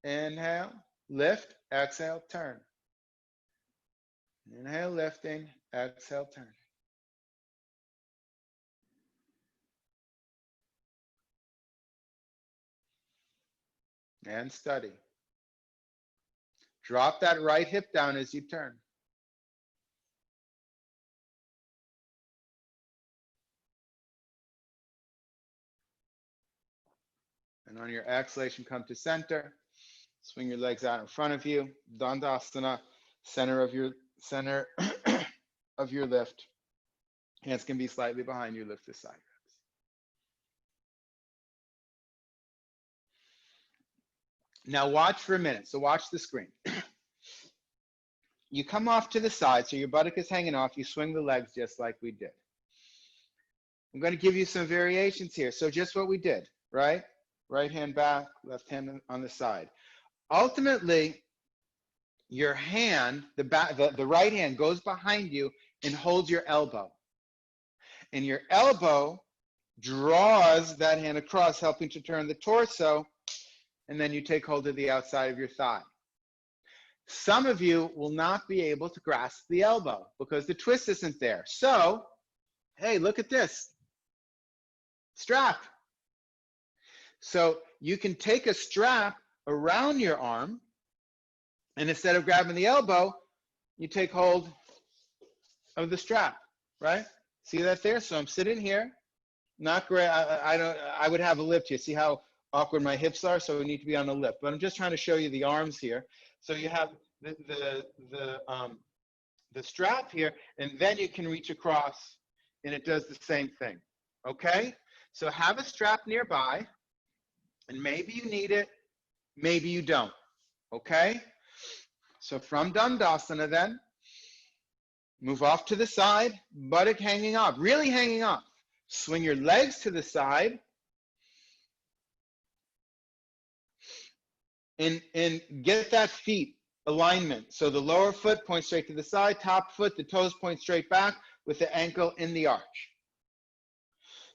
Inhale, lift, exhale, turn. Inhale, lifting, exhale, turn. And study. Drop that right hip down as you turn. And on your exhalation, come to center. Swing your legs out in front of you. Dandasana, center of your lift. Hands can be slightly behind you. Lift the side ribs. Now watch for a minute. So watch the screen. You come off to the side, so your buttock is hanging off. You swing the legs just like we did. I'm going to give you some variations here. So just what we did, right? Right hand back, left hand on the side. Ultimately, your hand, the right hand goes behind you and holds your elbow. And your elbow draws that hand across, helping to turn the torso and then you take hold of the outside of your thigh. Some of you will not be able to grasp the elbow because the twist isn't there. So, hey, look at this. Strap. So you can take a strap around your arm, and instead of grabbing the elbow, you take hold of the strap, right? See that there? So I'm sitting here. Not great. I would have a lift here. See how awkward my hips are? So we need to be on the lift. But I'm just trying to show you the arms here. So you have the strap here, and then you can reach across, and it does the same thing. Okay? So have a strap nearby, and maybe you need it, maybe you don't. Okay? So from Dandasana then, move off to the side, buttock hanging up, really hanging up. Swing your legs to the side. And get that feet alignment. So the lower foot points straight to the side, top foot, the toes point straight back with the ankle in the arch.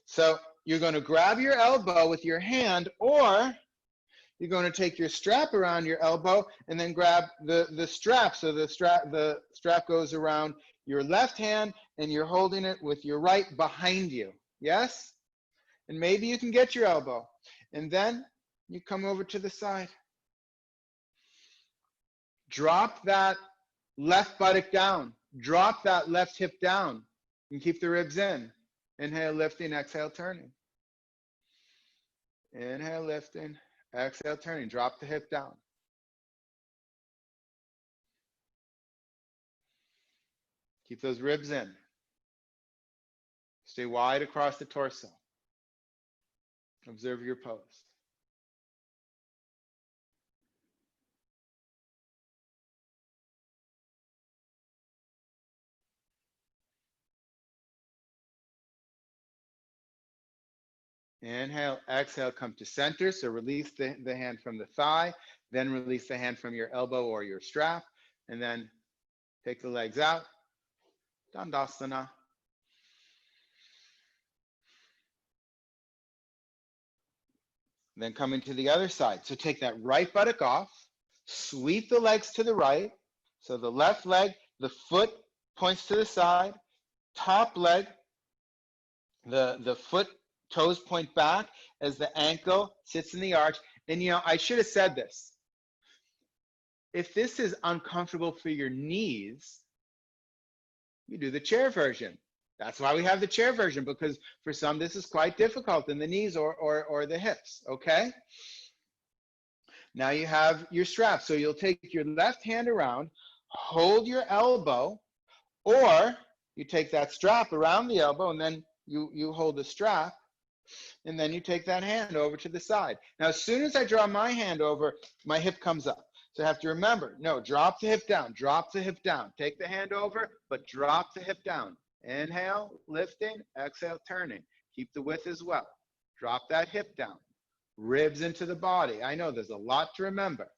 So you're going to grab your elbow with your hand, or you're going to take your strap around your elbow and then grab the strap. So the strap goes around your left hand and you're holding it with your right behind you. Yes? And maybe you can get your elbow. And then you come over to the side. Drop that left buttock down. Drop that left hip down. And keep the ribs in. Inhale, lifting, exhale, turning. Inhale, lifting, exhale, turning. Drop the hip down. Keep those ribs in. Stay wide across the torso. Observe your pose. Inhale, exhale, come to center. So release the hand from the thigh, then release the hand from your elbow or your strap, and then take the legs out. Dandasana. Then come into the other side. So take that right buttock off, sweep the legs to the right. So the left leg, the foot points to the side, top leg, the foot toes point back as the ankle sits in the arch. And you know, I should have said this. If this is uncomfortable for your knees, you do the chair version. That's why we have the chair version, because for some this is quite difficult in the knees or the hips, okay? Now you have your strap. So you'll take your left hand around, hold your elbow, or you take that strap around the elbow and then you hold the strap, and then you take that hand over to the side. Now, as soon as I draw my hand over, my hip comes up. So I have to remember, no, drop the hip down, drop the hip down. Take the hand over, but drop the hip down. Inhale, lifting, exhale, turning. Keep the width as well. Drop that hip down. Ribs into the body. I know there's a lot to remember.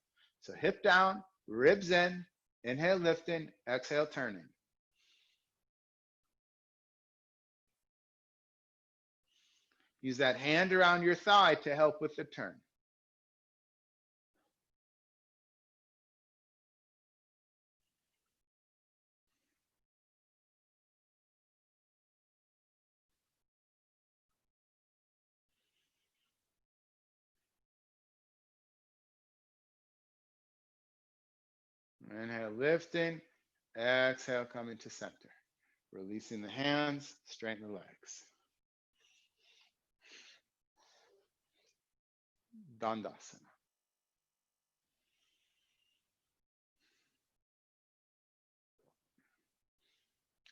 So hip down, ribs in, inhale, lifting, exhale, turning. Use that hand around your thigh to help with the turn. Inhale, lifting, exhale, coming to center. Releasing the hands, straighten the legs. Dandasana.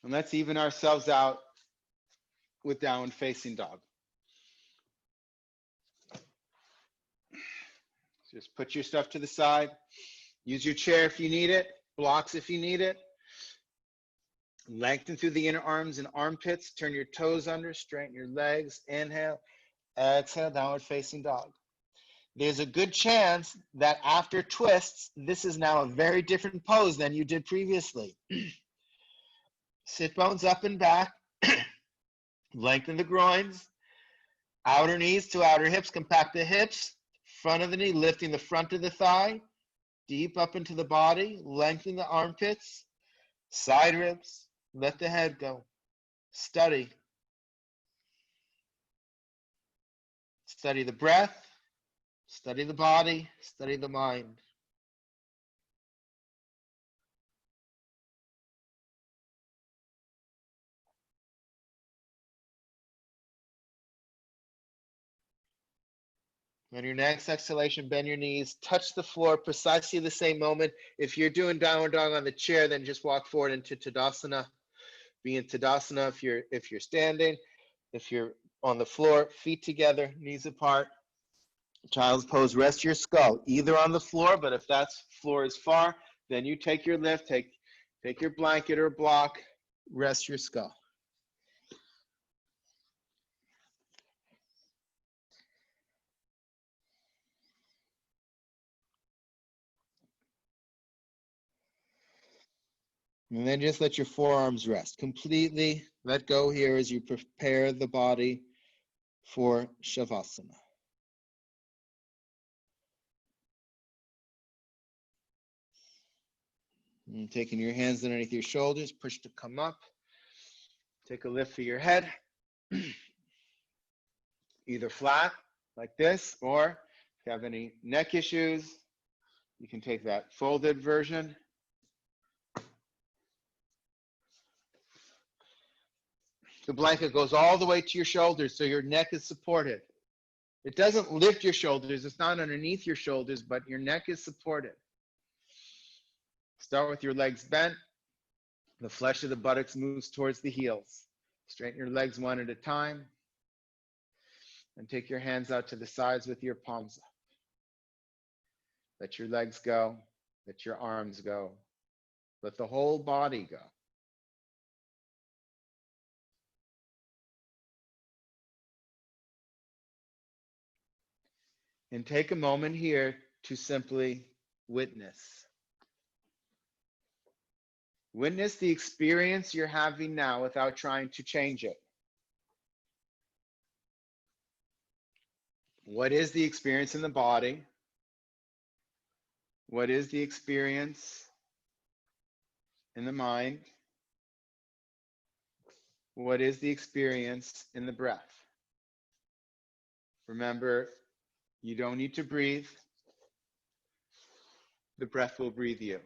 And let's even ourselves out with downward facing dog. Just put your stuff to the side. Use your chair if you need it, blocks if you need it. Lengthen through the inner arms and armpits. Turn your toes under, straighten your legs. Inhale, exhale, downward facing dog. There's a good chance that after twists, this is now a very different pose than you did previously. Sit bones up and back. Lengthen the groins. Outer knees to outer hips. Compact the hips. front of the knee, lifting the front of the thigh, deep up into the body, lengthen the armpits, side ribs, let the head go. Study. Study the breath, study the body, study the mind. On your next exhalation, bend your knees, touch the floor precisely the same moment. If you're doing downward dog on the chair, then just walk forward into Tadasana. Be in Tadasana if you're standing. If you're on the floor, feet together, knees apart. Child's pose, rest your skull either on the floor, but if that floor is far, then you take your lift, take your blanket or block, rest your skull. And then just let your forearms rest. Completely let go here as you prepare the body for Shavasana. And taking your hands underneath your shoulders, push to come up. Take a lift for your head. Either flat, like this, or if you have any neck issues, you can take that folded version. The blanket goes all the way to your shoulders, so your neck is supported. It doesn't lift your shoulders. It's not underneath your shoulders, but your neck is supported. Start with your legs bent. The flesh of the buttocks moves towards the heels. Straighten your legs one at a time. And take your hands out to the sides with your palms up. Let your legs go. Let your arms go. Let the whole body go. And take a moment here to simply witness. Witness the experience you're having now without trying to change it. What is the experience in the body? What is the experience in the mind? What is the experience in the breath? Remember, you don't need to breathe. The breath will breathe you.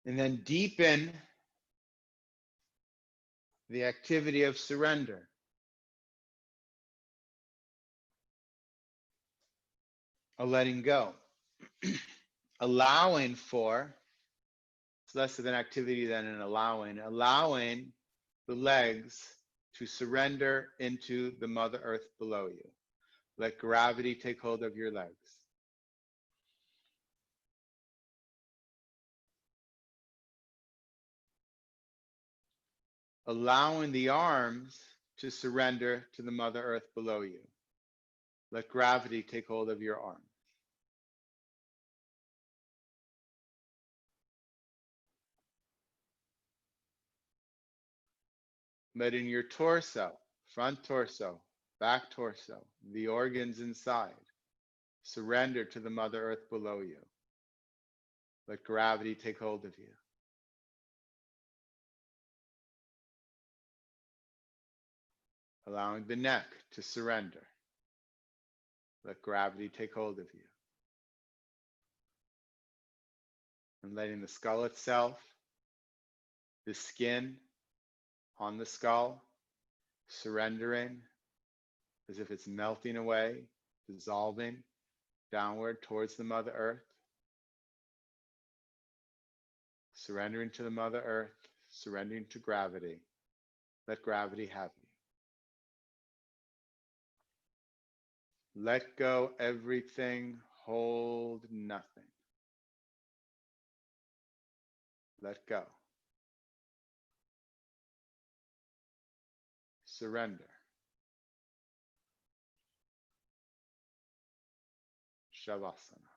And then deepen the activity of surrender. A letting go. Allowing for, it's less of an activity than an allowing the legs to surrender into the Mother Earth below you. Let gravity take hold of your legs. Allowing the arms to surrender to the Mother Earth below you. Let gravity take hold of your arms. Letting your torso, front torso, back torso, the organs inside, surrender to the Mother Earth below you. Let gravity take hold of you. Allowing the neck to surrender. Let gravity take hold of you. And letting the skull itself, the skin on the skull, surrendering as if it's melting away, dissolving downward towards the Mother Earth. Surrendering to the Mother Earth, surrendering to gravity. Let gravity have you. Let go everything Hold nothing. Let go. Surrender. Shavasana.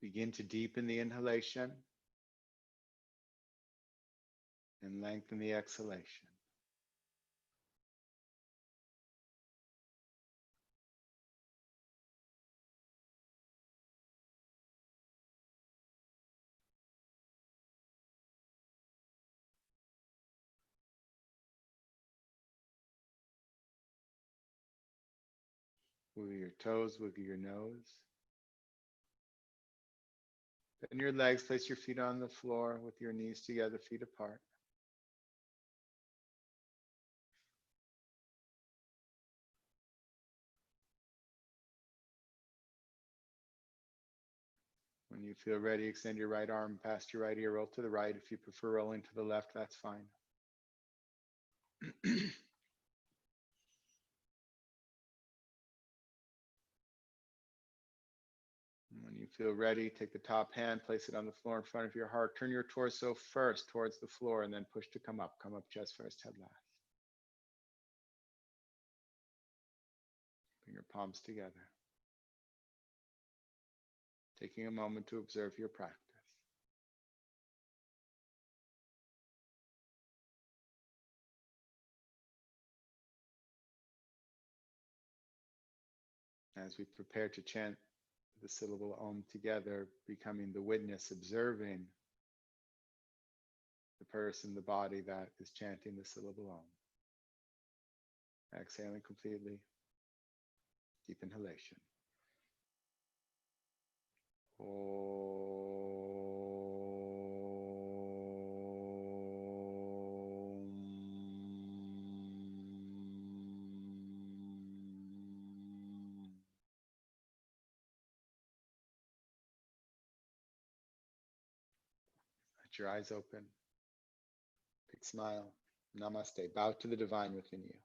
Begin to deepen the inhalation and lengthen the exhalation. Wiggle your toes, wiggle your nose. Bend your legs, place your feet on the floor with your knees together, feet apart. When you feel ready, extend your right arm past your right ear, roll to the right. If you prefer rolling to the left, that's fine. When you feel ready, take the top hand, place it on the floor in front of your heart. Turn your torso first towards the floor and then push to come up. Come up chest first, head last. Bring your palms together. Taking a moment to observe your practice. As we prepare to chant the syllable Om together, becoming the witness, observing the person, the body that is chanting the syllable Om. Exhaling completely. Deep inhalation. Om. your eyes open. Big smile. Namaste. Bow to the divine within you.